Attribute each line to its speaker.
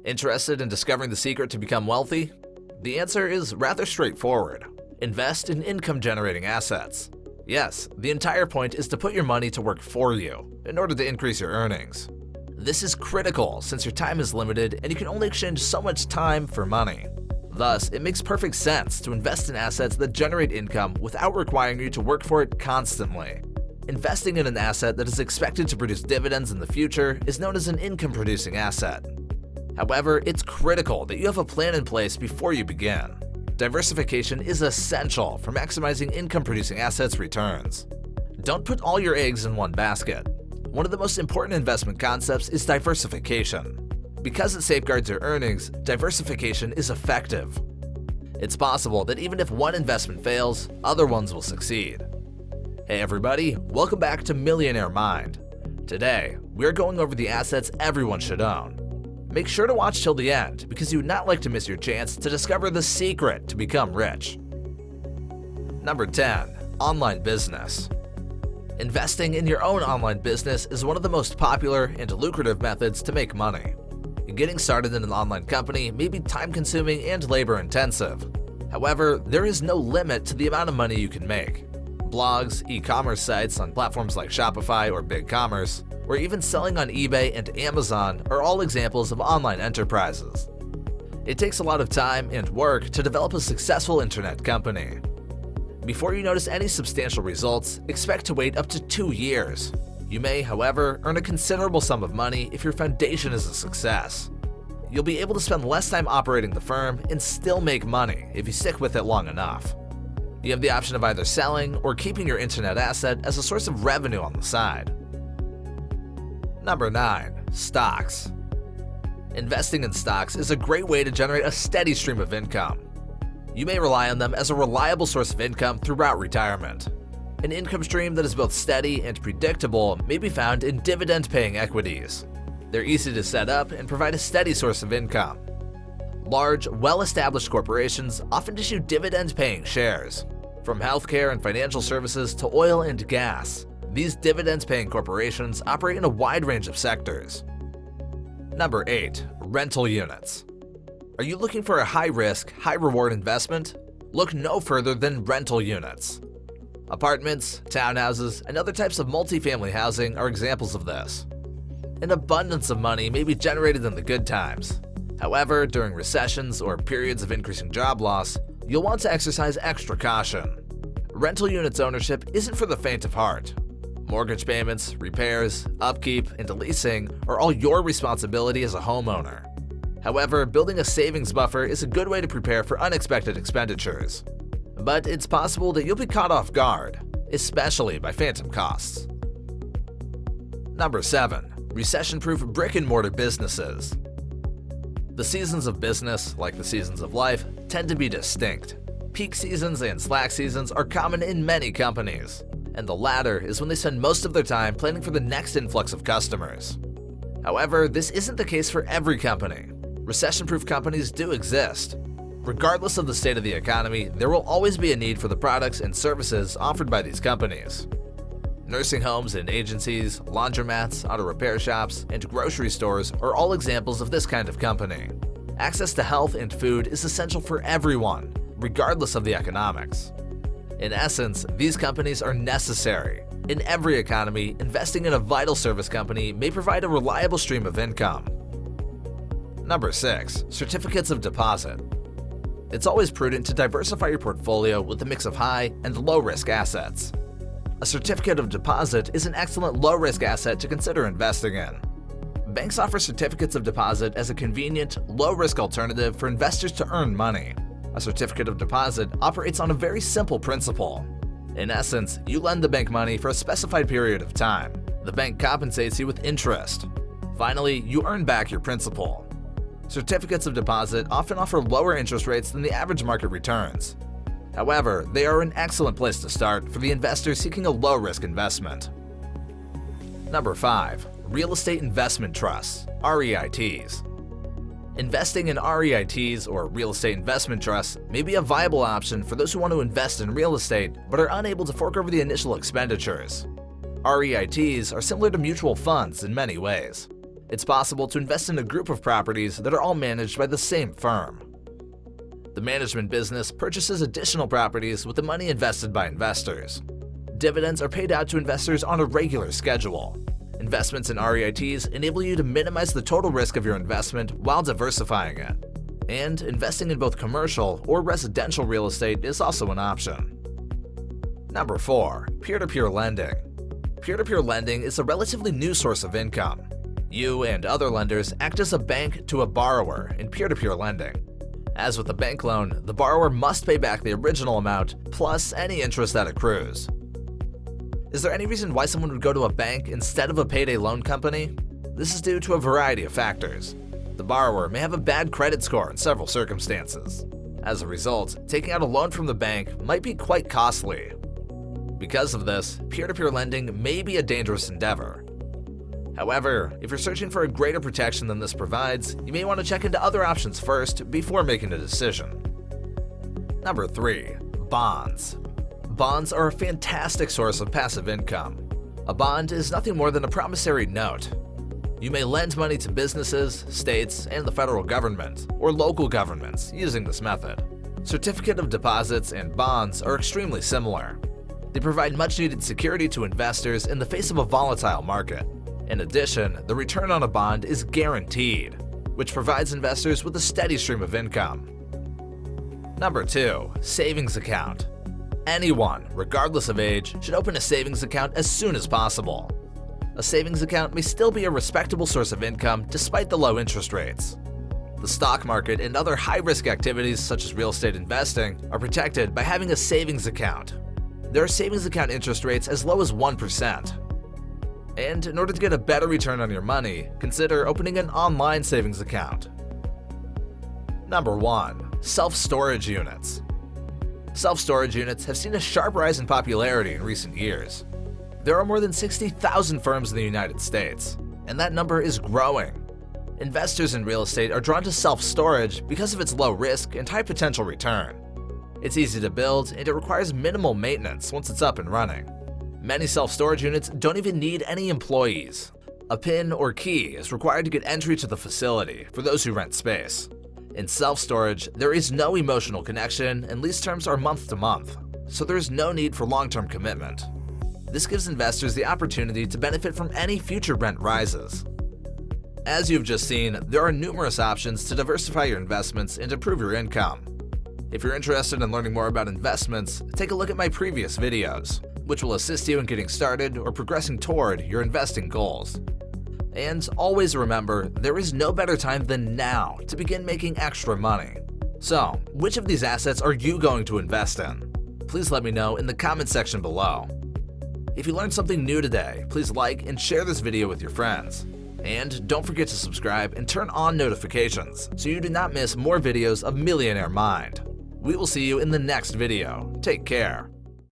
Speaker 1: Interested in discovering the secret to become wealthy? The answer is rather straightforward. Invest in income-generating assets. Yes, the entire point is to put your money to work for you in order to increase your earnings. This is critical since your time is limited and you can only exchange so much time for money. Thus, it makes perfect sense to invest in assets that generate income without requiring you to work for it constantly. Investing in an asset that is expected to produce dividends in the future is known as an income-producing asset. However, it's critical that you have a plan in place before you begin. Diversification is essential for maximizing income-producing assets' returns. Don't put all your eggs in one basket. One of the most important investment concepts is diversification. Because it safeguards your earnings, diversification is effective. It's possible that even if one investment fails, other ones will succeed. Hey everybody, welcome back to Millionaire Mind. Today, we're going over the assets everyone should own. Make sure to watch till the end because you would not like to miss your chance to discover the secret to become rich. Number 10. Online business. Investing in your own online business is one of the most popular and lucrative methods to make money. Getting started in an online company may be time-consuming and labor-intensive. However, there is no limit to the amount of money you can make. Blogs, e-commerce sites on platforms like Shopify or BigCommerce, or even selling on eBay and Amazon are all examples of online enterprises. It takes a lot of time and work to develop a successful internet company. Before you notice any substantial results, expect to wait up to 2 years. You may, however, earn a considerable sum of money if your foundation is a success. You'll be able to spend less time operating the firm and still make money if you stick with it long enough. You have the option of either selling or keeping your internet asset as a source of revenue on the side. Number 9. Stocks. Investing in stocks is a great way to generate a steady stream of income. You may rely on them as a reliable source of income throughout retirement. An income stream that is both steady and predictable may be found in dividend-paying equities. They're easy to set up and provide a steady source of income. Large, well-established corporations often issue dividend-paying shares. From healthcare and financial services to oil and gas, these dividend-paying corporations operate in a wide range of sectors. Number 8. Rental units. Are you looking for a high-risk, high-reward investment? Look no further than rental units. Apartments, townhouses, and other types of multifamily housing are examples of this. An abundance of money may be generated in the good times. However, during recessions or periods of increasing job loss, you'll want to exercise extra caution. Rental units ownership isn't for the faint of heart. Mortgage payments, repairs, upkeep, and leasing are all your responsibility as a homeowner. However, building a savings buffer is a good way to prepare for unexpected expenditures. But it's possible that you'll be caught off guard, especially by phantom costs. Number 7. Recession-proof brick-and-mortar businesses. The seasons of business, like the seasons of life, tend to be distinct. Peak seasons and slack seasons are common in many companies, and the latter is when they spend most of their time planning for the next influx of customers. However, this isn't the case for every company. Recession-proof companies do exist. Regardless of the state of the economy, there will always be a need for the products and services offered by these companies. Nursing homes and agencies, laundromats, auto repair shops, and grocery stores are all examples of this kind of company. Access to health and food is essential for everyone, regardless of the economics. In essence, these companies are necessary. In every economy, investing in a vital service company may provide a reliable stream of income. Number 6. Certificates of deposit. It's always prudent to diversify your portfolio with a mix of high and low-risk assets. A certificate of deposit is an excellent low-risk asset to consider investing in. Banks offer certificates of deposit as a convenient, low-risk alternative for investors to earn money. A certificate of deposit operates on a very simple principle. In essence, you lend the bank money for a specified period of time. The bank compensates you with interest. Finally, you earn back your principal. Certificates of deposit often offer lower interest rates than the average market returns. However, they are an excellent place to start for the investor seeking a low-risk investment. Number 5. Real Estate Investment Trusts, REITs. Investing in REITs, or Real Estate Investment Trusts, may be a viable option for those who want to invest in real estate but are unable to fork over the initial expenditures. REITs are similar to mutual funds in many ways. It's possible to invest in a group of properties that are all managed by the same firm. The management business purchases additional properties with the money invested by investors. Dividends are paid out to investors on a regular schedule. Investments in REITs enable you to minimize the total risk of your investment while diversifying it. And investing in both commercial or residential real estate is also an option. Number 4. Peer-to-peer lending. Peer-to-peer lending is a relatively new source of income. You and other lenders act as a bank to a borrower in peer-to-peer lending. As with a bank loan, the borrower must pay back the original amount plus any interest that accrues. Is there any reason why someone would go to a bank instead of a payday loan company? This is due to a variety of factors. The borrower may have a bad credit score in several circumstances. As a result, taking out a loan from the bank might be quite costly. Because of this, peer-to-peer lending may be a dangerous endeavor. However, if you're searching for a greater protection than this provides, you may want to check into other options first before making a decision. Number 3. Bonds. Bonds are a fantastic source of passive income. A bond is nothing more than a promissory note. You may lend money to businesses, states, and the federal government, or local governments using this method. Certificate of deposits and bonds are extremely similar. They provide much-needed security to investors in the face of a volatile market. In addition, the return on a bond is guaranteed, which provides investors with a steady stream of income. Number 2. Savings account. Anyone, regardless of age, should open a savings account as soon as possible. A savings account may still be a respectable source of income despite the low interest rates. The stock market and other high-risk activities such as real estate investing are protected by having a savings account. There are savings account interest rates as low as 1%. And in order to get a better return on your money, consider opening an online savings account. Number 1. Self-storage units. Self-storage units have seen a sharp rise in popularity in recent years. There are more than 60,000 firms in the United States, and that number is growing. Investors in real estate are drawn to self-storage because of its low risk and high potential return. It's easy to build, and it requires minimal maintenance once it's up and running. Many self-storage units don't even need any employees. A PIN or key is required to get entry to the facility for those who rent space. In self-storage, there is no emotional connection and lease terms are month to month, so there is no need for long-term commitment. This gives investors the opportunity to benefit from any future rent rises. As you've just seen, there are numerous options to diversify your investments and improve your income. If you're interested in learning more about investments, take a look at my previous videos, which will assist you in getting started or progressing toward your investing goals. And always remember, there is no better time than now to begin making extra money. So, which of these assets are you going to invest in? Please let me know in the comment section below. If you learned something new today, please like and share this video with your friends. And don't forget to subscribe and turn on notifications so you do not miss more videos of Millionaire Mind. We will see you in the next video. Take care.